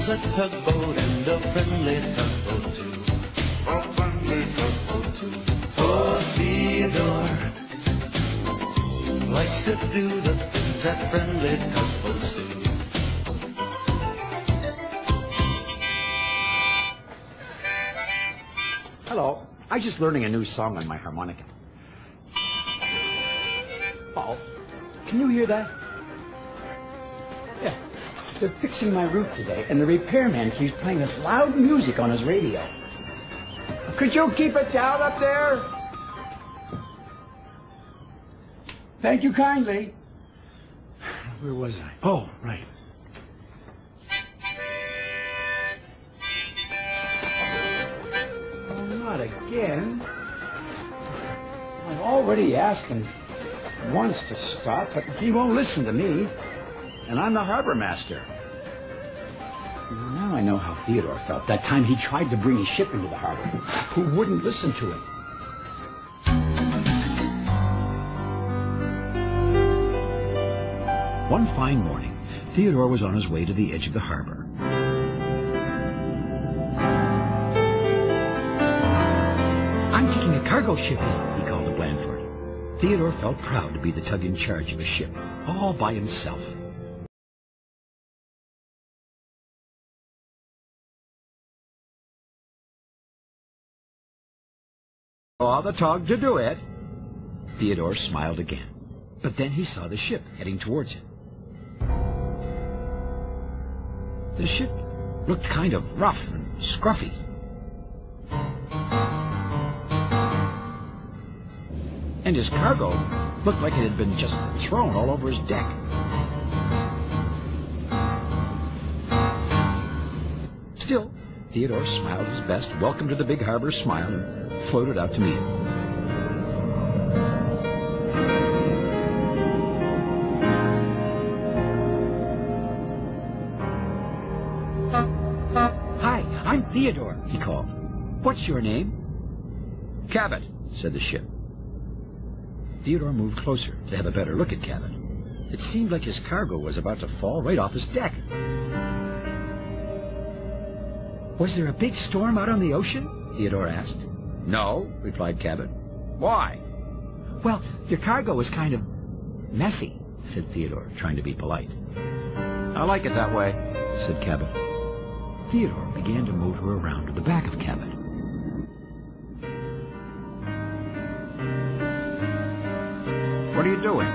He's a tugboat and a friendly tugboat too. A friendly tugboat too. For Theodore likes to do the things that friendly tugboats do. Hello. I'm just learning a new song on my harmonica. Uh-oh. Can you hear that? Yeah. They're fixing my roof today, and the repairman keeps playing this loud music on his radio. Could you keep it down up there? Thank you kindly. Where was I? Oh, right. Oh, not again. I've already asked him once to stop, but he won't listen to me. And I'm the harbor master. Now I know how Theodore felt that time he tried to bring his ship into the harbor. Who wouldn't listen to him? One fine morning, Theodore was on his way to the edge of the harbor. I'm taking a cargo ship in, he called to Blandford. Theodore felt proud to be the tug in charge of a ship, all by himself. "Oh, the tug to do it." Theodore smiled again, but then he saw the ship heading towards him. The ship looked kind of rough and scruffy. And his cargo looked like it had been just thrown all over his deck. Still, Theodore smiled his best welcome to the big harbor smile and floated out to meet him. "Hi, I'm Theodore," he called. "What's your name?" "Cabot," said the ship. Theodore moved closer to have a better look at Cabot. It seemed like his cargo was about to fall right off his deck. "Was there a big storm out on the ocean?" Theodore asked. "No," replied Cabot. "Why?" "Well, your cargo was kind of messy," said Theodore, trying to be polite. "I like it that way," said Cabot. Theodore began to move her around to the back of Cabot. "What are you doing?"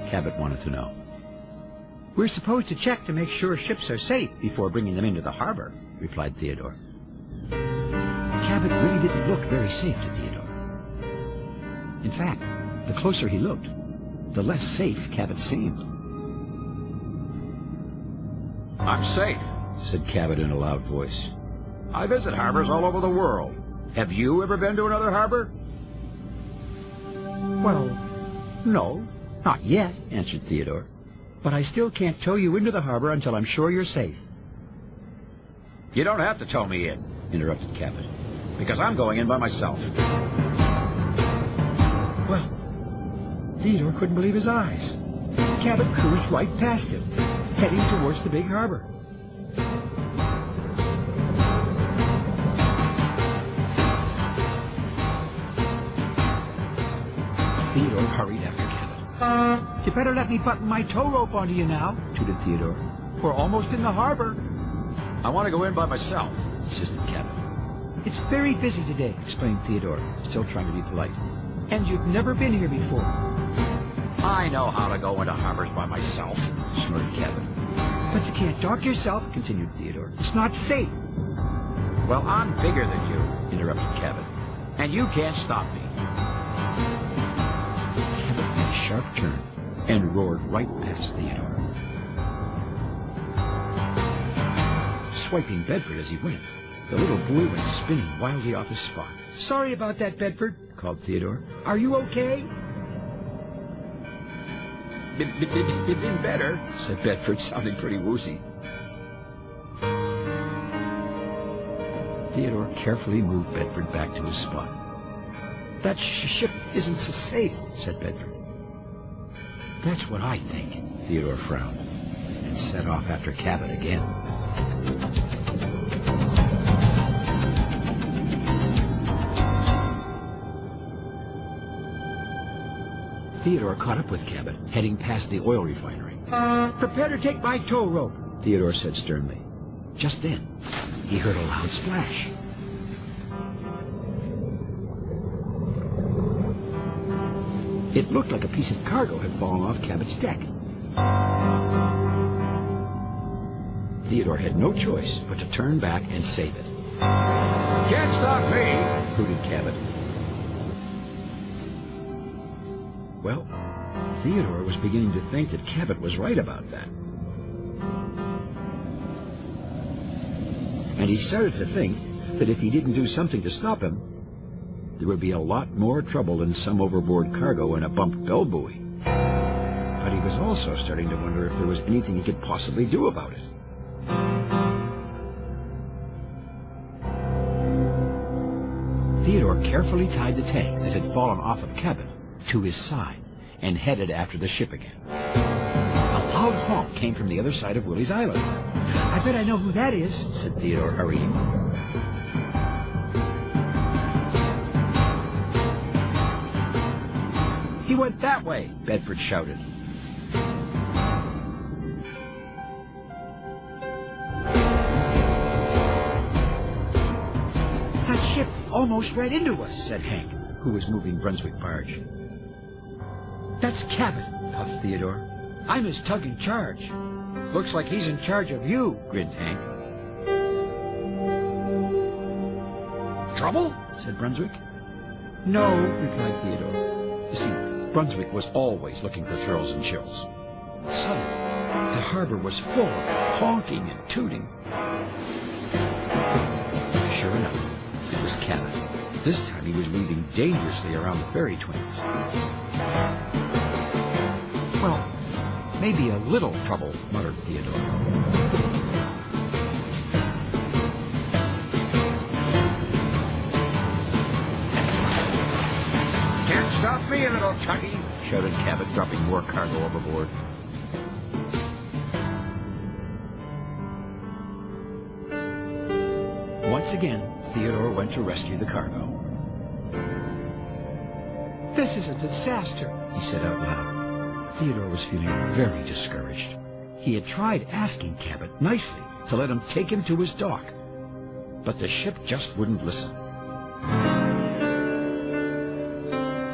Cabot wanted to know. "We're supposed to check to make sure ships are safe before bringing them into the harbor," replied Theodore. Cabot really didn't look very safe to Theodore. In fact, the closer he looked, the less safe Cabot seemed. "I'm safe," said Cabot in a loud voice. "I visit harbors all over the world. Have you ever been to another harbor?" "Well, no, not yet," answered Theodore. "But I still can't tow you into the harbor until I'm sure you're safe." "You don't have to tow me in," interrupted Cabot, "because I'm going in by myself." Well, Theodore couldn't believe his eyes. Cabot cruised right past him, heading towards the big harbor. Theodore hurried after Cabot. "You better let me button my tow rope onto you now," tooted Theodore. "We're almost in the harbor." "I want to go in by myself," insisted Cabot. "It's very busy today," explained Theodore, still trying to be polite. "And you've never been here before." "I know how to go into harbors by myself," snorted Cabot. "But you can't dock yourself," continued Theodore. "It's not safe." "Well, I'm bigger than you," interrupted Cabot, "and you can't stop me." Cabot made a sharp turn and roared right past Theodore, swiping Bedford as he went. The little boy went spinning wildly off his spot. "Sorry about that, Bedford," called Theodore. "Are you okay?" Been better," said Bedford, sounding pretty woozy. Theodore carefully moved Bedford back to his spot. "That ship isn't so safe," said Bedford. "That's what I think," Theodore frowned, and set off after Cabot again. Theodore caught up with Cabot, heading past the oil refinery. "Prepare to take my tow rope," Theodore said sternly. Just then, he heard a loud splash. It looked like a piece of cargo had fallen off Cabot's deck. Theodore had no choice but to turn back and save it. Can't stop me, hooted Cabot. Well, Theodore was beginning to think that Cabot was right about that. And he started to think that if he didn't do something to stop him, there would be a lot more trouble than some overboard cargo and a bumped bell buoy. But he was also starting to wonder if there was anything he could possibly do about it. Theodore carefully tied the tank that had fallen off of Cabot to his side and headed after the ship again. A loud honk came from the other side of Willie's Island. "I bet I know who that is," said Theodore, hurrying. "He went that way," Bedford shouted. "That ship almost ran into us," said Hank, who was moving Brunswick barge. "That's Cabot," puffed Theodore. "I'm his tug in charge." "Looks like he's in charge of you," grinned Hank. "Trouble?" said Brunswick. "No," replied Theodore. You see, Brunswick was always looking for thrills and chills. Suddenly, the harbor was full of honking and tooting. Sure enough, it was Cabot. This time he was weaving dangerously around the ferry twins. "Well, maybe a little trouble," muttered Theodore. Can't stop me, little Tuggy, shouted Cabot, dropping more cargo overboard. Once again, Theodore went to rescue the cargo. "This is a disaster," he said out loud. Theodore was feeling very discouraged. He had tried asking Cabot nicely to let him take him to his dock, but the ship just wouldn't listen.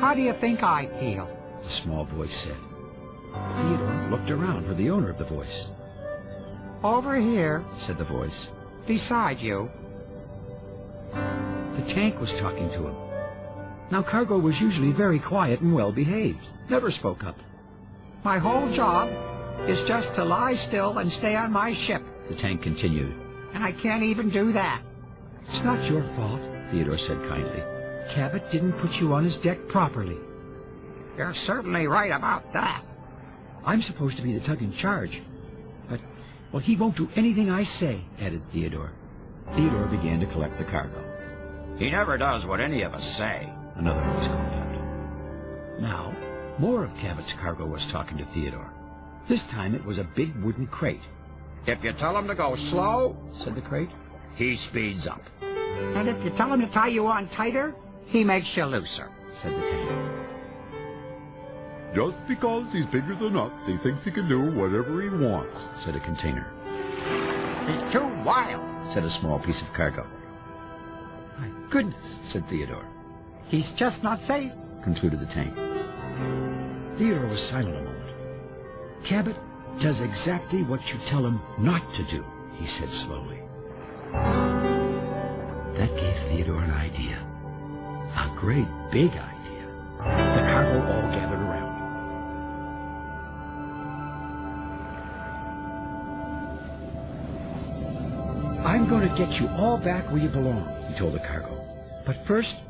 "How do you think I feel?" the small voice said. Theodore looked around for the owner of the voice. "Over here, said the voice. beside you." The tank was talking to him. Now, cargo was usually very quiet and well-behaved, never spoke up. "My whole job is just to lie still and stay on my ship, The tank continued. and I can't even do that." "It's not your fault," Theodore said kindly. "Cabot didn't put you on his deck properly. "You're certainly right about that." I'm supposed to be the tug in charge, but, well, he won't do anything I say," added Theodore. Theodore began to collect the cargo. He never does what any of us say, another voice called out. Now, more of Cabot's cargo was talking to Theodore. This time it was a big wooden crate. If you tell him to go slow, said the crate. He speeds up. "And if you tell him to tie you on tighter, he makes you looser," said the tank. Just because he's bigger than us, he thinks he can do whatever he wants, said a container. "He's too wild," said a small piece of cargo. My goodness, said Theodore. "He's just not safe," concluded the tank. Theodore was silent a moment. Cabot does exactly what you tell him not to do, he said slowly. That gave Theodore an idea. A great big idea. The cargo all gathered around. I'm going to get you all back where you belong, he told the cargo. But first,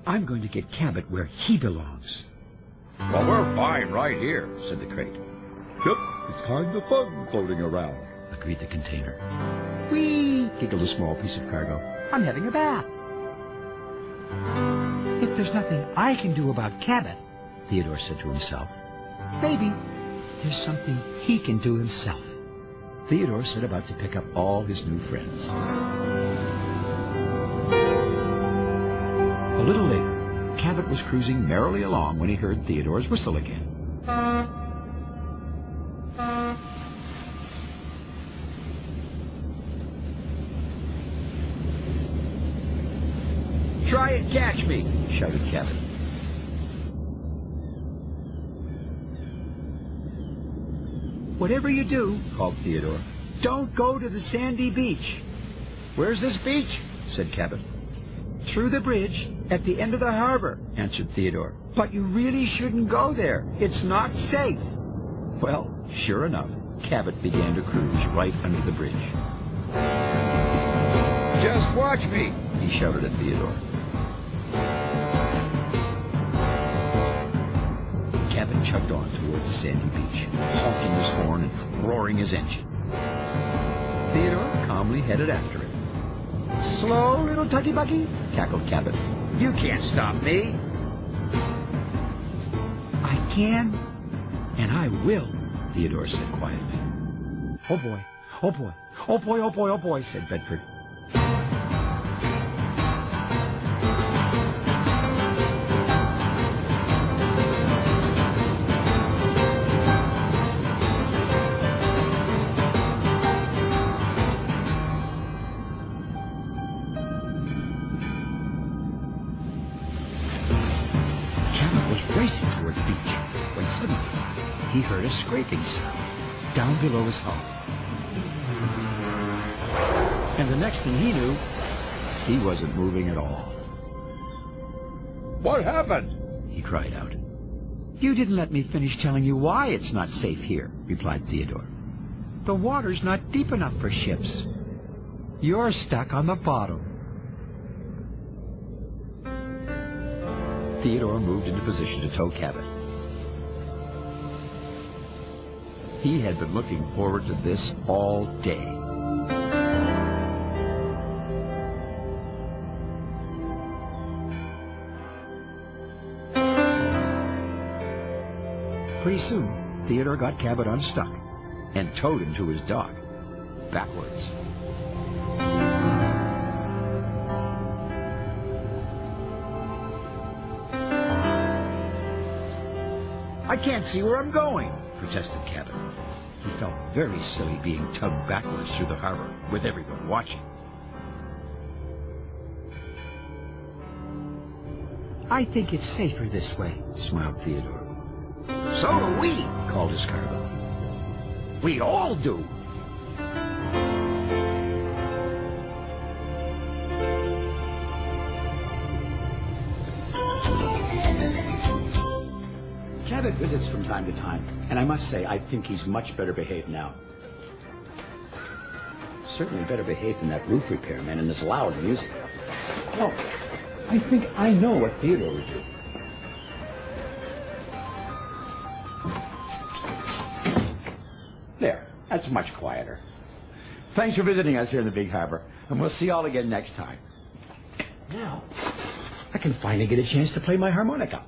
I'm going to get Cabot where he belongs. Well, we're fine right here, said the crate. Yep, it's kind of fun floating around, agreed the container. "Whee!" giggled a small piece of cargo. "I'm having a bath." If there's nothing I can do about Cabot, Theodore said to himself, maybe there's something he can do himself. Theodore set about to pick up all his new friends. A little later, Cabot was cruising merrily along when he heard Theodore's whistle again. "Try and catch me!" shouted Cabot. Whatever you do, called Theodore. don't go to the sandy beach. "Where's this beach?" said Cabot. Through the bridge at the end of the harbor. Answered Theodore. But you really shouldn't go there. It's not safe. Well, sure enough, Cabot began to cruise right under the bridge. Just watch me. He shouted at Theodore. Cabot chugged on towards the sandy beach, honking his horn and roaring his engine. Theodore calmly headed after him. Slow, little tuggy-buggy, cackled Cabot. You can't stop me. I can, and I will, Theodore said quietly. Oh boy, oh boy, oh boy, oh boy, oh boy, said Bedford. Racing toward the beach, when suddenly he heard a scraping sound down below his hull. And the next thing he knew, he wasn't moving at all. What happened? He cried out. You didn't let me finish telling you why it's not safe here, replied Theodore. The water's not deep enough for ships. You're stuck on the bottom. Theodore moved into position to tow Cabot. He had been looking forward to this all day. Pretty soon, Theodore got Cabot unstuck and towed him to his dock, backwards. I can't see where I'm going, protested Cabot. He felt very silly being tugged backwards through the harbor with everyone watching. I think it's safer this way, smiled Theodore. So do we, called his cargo. We all do. Cabot visits from time to time, and I must say, I think he's much better behaved now. Certainly better behaved than that roof repairman and this loud music. Oh, I think I know what Theodore would do. There, that's much quieter. Thanks for visiting us here in the Big Harbor, and we'll see you all again next time. Now, I can finally get a chance to play my harmonica.